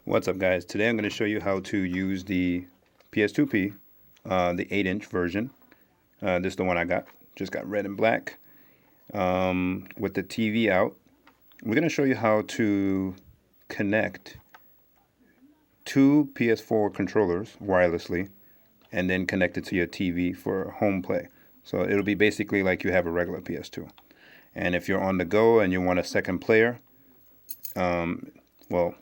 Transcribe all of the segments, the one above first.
What's up, guys? Today I'm going to show you how to use the PS2P, the 8-inch version. This is the one I got. Just got red and black with the TV out. We're going to show you how to connect two PS4 controllers wirelessly and then connect it to your TV for home play. So it'll be basically like you have a regular PS2. And if you're on the go and you want a second player, well,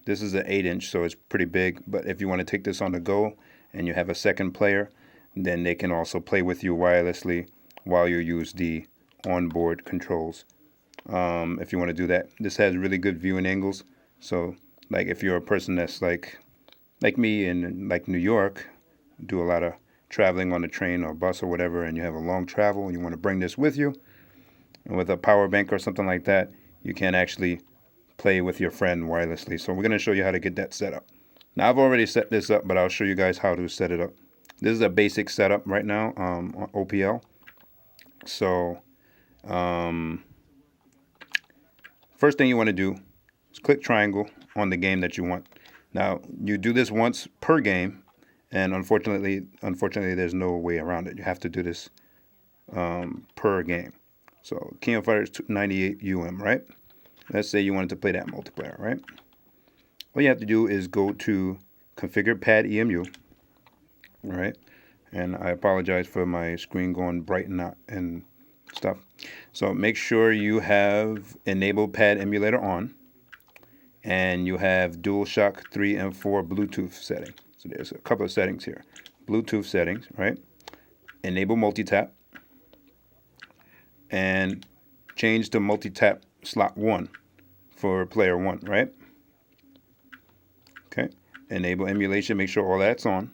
this is an 8-inch, so it's pretty big. But if you want to take this on the go and you have a second player, then they can also play with you wirelessly while you use the onboard controls. If you want to do that, this has really good viewing angles. So, like if you're a person that's like me in like New York, do a lot of traveling on a train or bus or whatever, and you have a long travel and you want to bring this with you, and with a power bank or something like that, you can actually play with your friend wirelessly. So we're going to show you how to get that set up. Now I've already set this up, but I'll show you guys how to set it up. This is a basic setup right now on OPL. So first thing you want to do is click triangle on the game that you want. Now you do this once per game, and unfortunately there's no way around it. You have to do this per game. So King of Fighters 98 UM, right? Let's say you wanted to play that multiplayer, right? All you have to do is go to configure pad EMU, right? And I apologize for my screen going bright and stuff. So make sure you have enabled pad emulator on, and you have DualShock 3 and 4 Bluetooth setting. So there's a couple of settings here. Bluetooth settings, right? Enable multi-tap, and change to multi-tap slot 1 for player 1, right? Okay. Enable emulation, make sure all that's on.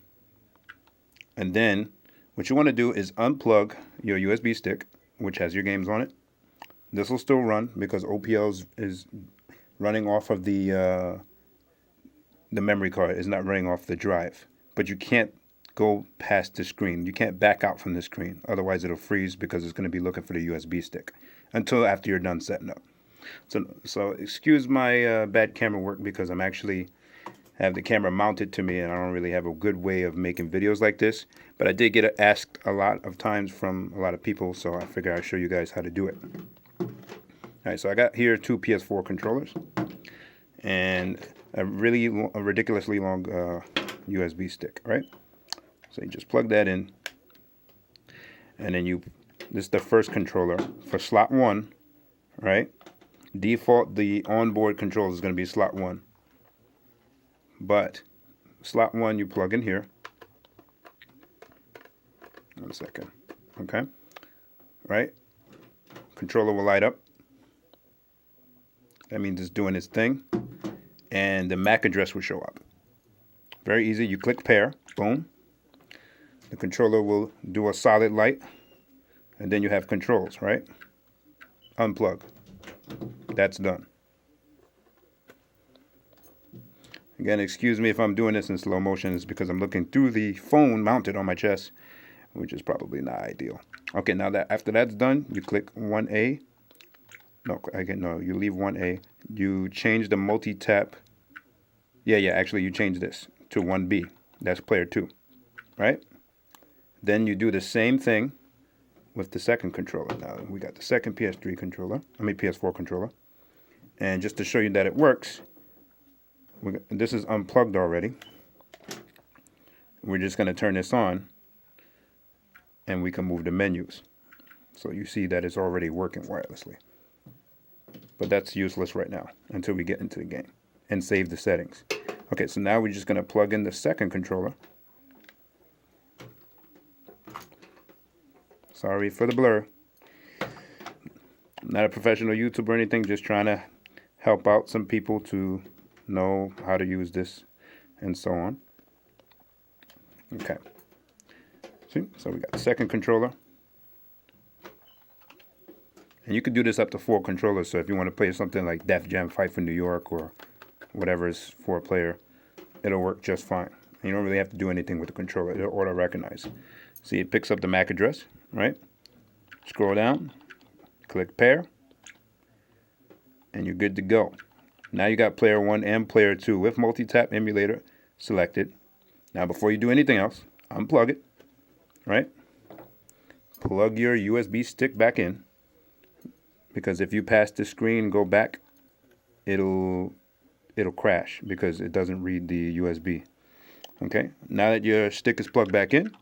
And then what you want to do is unplug your USB stick, which has your games on it. This will still run because OPL is running off of the memory card. It's not running off the drive. But you can't go past the screen. You can't back out from the screen. Otherwise it'll freeze because it's going to be looking for the USB stick until after you're done setting up. So excuse my bad camera work because I'm actually have the camera mounted to me and I don't really have a good way of making videos like this. But I did get asked a lot of times from a lot of people, so I figure I'll show you guys how to do it. All right, so I got here two PS4 controllers and a ridiculously long USB stick, right? So you just plug that in, and then this is the first controller for slot 1, right? Default, the onboard controller is going to be slot 1. But slot 1 you plug in here. 1 second. Okay. Right? Controller will light up. That means it's doing its thing. And the MAC address will show up. Very easy. You click pair. Boom. The controller will do a solid light. And then you have controls, right? Unplug. That's done. Again, excuse me if I'm doing this in slow motion. It's because I'm looking through the phone mounted on my chest, which is probably not ideal. Okay, now that after that's done, you click 1A. No, you leave 1A. You change the multi-tap. Actually, you change this to 1B. That's player 2, right? Then you do the same thing with the second controller. Now we got the second PS4 controller. And just to show you that it works, this is unplugged already. We're just going to turn this on, and we can move the menus. So you see that it's already working wirelessly. But that's useless right now until we get into the game and save the settings. Okay, so now we're just going to plug in the second controller. Sorry for the blur. I'm not a professional YouTuber or anything, just trying to help out some people to know how to use this and so on. Okay. See, so we got the second controller. And you could do this up to 4 controllers, so if you want to play something like Def Jam Fight for New York or whatever is 4-player, it'll work just fine. You don't really have to do anything with the controller. It'll auto-recognize. See, it picks up the MAC address, right? Scroll down, click pair, and you're good to go. Now you got player 1 and player 2 with multi-tap emulator selected. Now before you do anything else, unplug it, right? Plug your USB stick back in, because if you pass the screen and go back, it'll crash because it doesn't read the USB. Okay, now that your stick is plugged back in,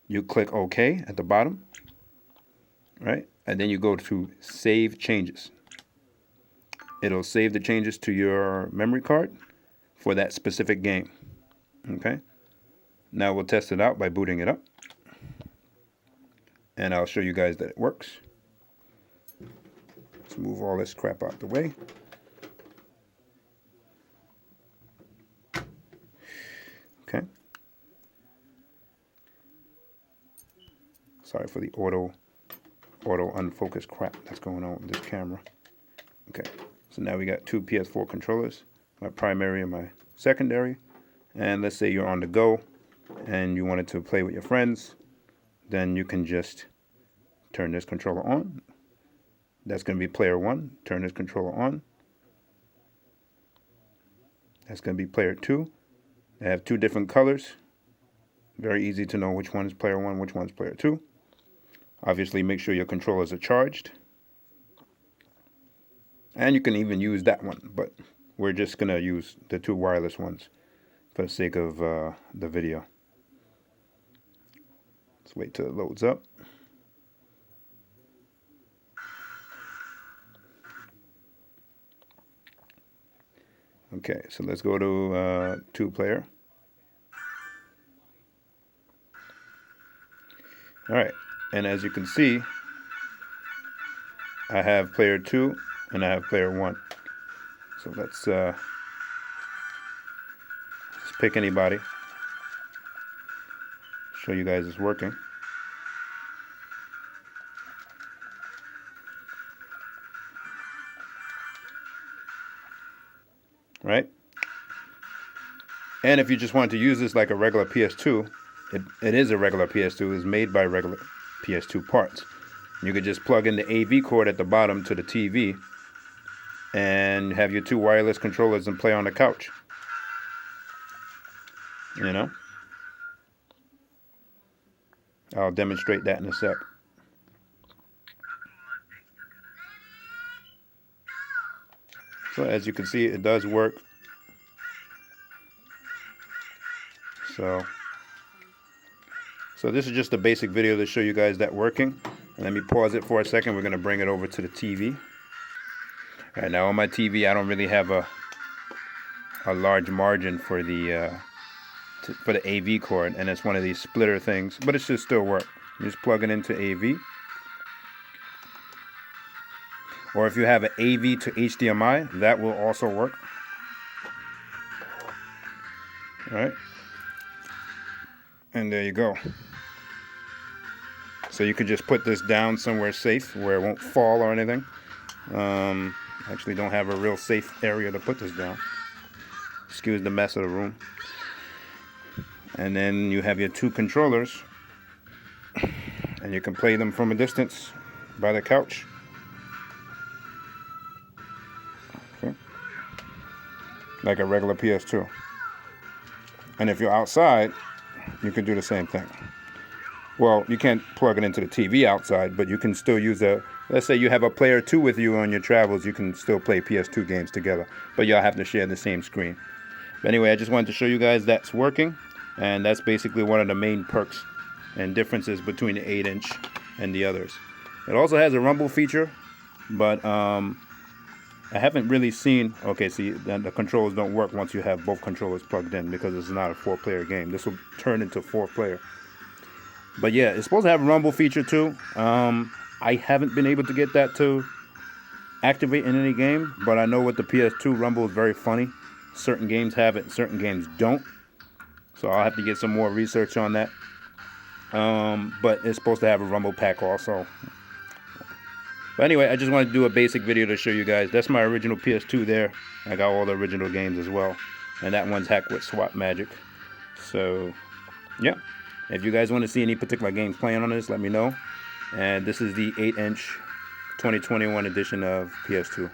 you click OK at the bottom, right? And then you go to Save Changes. It'll save the changes to your memory card for that specific game. Okay, now we'll test it out by booting it up, and I'll show you guys that it works. Let's move all this crap out the way. Okay. Sorry for the auto unfocused crap that's going on with this camera. Okay, so now we got two PS4 controllers, my primary and my secondary. And let's say you're on the go and you wanted to play with your friends, then you can just turn this controller on. That's going to be player 1. Turn this controller on. That's going to be player 2. They have two different colors. Very easy to know which one is player 1, which one's player 2. Obviously, make sure your controllers are charged. And you can even use that one, but we're just going to use the two wireless ones for the sake of the video. Let's wait till it loads up. Okay, so let's go to 2-player. All right, and as you can see, I have player 2 and I have player 1. So let's just pick anybody. Show you guys it's working. Right? And if you just want to use this like a regular PS2, it is a regular PS2. It's made by regular PS2 parts. You could just plug in the AV cord at the bottom to the TV and have your two wireless controllers and play on the couch. You know? I'll demonstrate that in a sec. So as you can see, it does work. So this is just a basic video to show you guys that working. And let me pause it for a second. We're going to bring it over to the TV. All right, now on my TV, I don't really have a large margin for the AV cord, and it's one of these splitter things, but it should still work. You just plug it into AV. Or if you have an AV to HDMI, that will also work. All right. And there you go. So you could just put this down somewhere safe where it won't fall or anything. Actually don't have a real safe area to put this down. Excuse the mess of the room. And then you have your two controllers. And you can play them from a distance by the couch. Okay. Like a regular PS2. And if you're outside, you can do the same thing. Well, you can't plug it into the TV outside, but you can still use let's say you have a player 2 with you on your travels, you can still play PS2 games together, but y'all have to share the same screen. But anyway, I just wanted to show you guys that's working, and that's basically one of the main perks and differences between the 8-inch and the others. It also has a rumble feature, but I haven't really seen, okay, see, the controls don't work once you have both controllers plugged in because it's not a 4-player game. This will turn into 4-player. But yeah, it's supposed to have a rumble feature too. I haven't been able to get that to activate in any game, but I know with the PS2, rumble is very funny. Certain games have it, certain games don't. So I'll have to get some more research on that. But it's supposed to have a rumble pack also. But anyway, I just wanted to do a basic video to show you guys. That's my original PS2 there. I got all the original games as well. And that one's hacked with swap magic. So, yeah. If you guys want to see any particular games playing on this, let me know. And this is the 8-inch 2021 edition of PS2.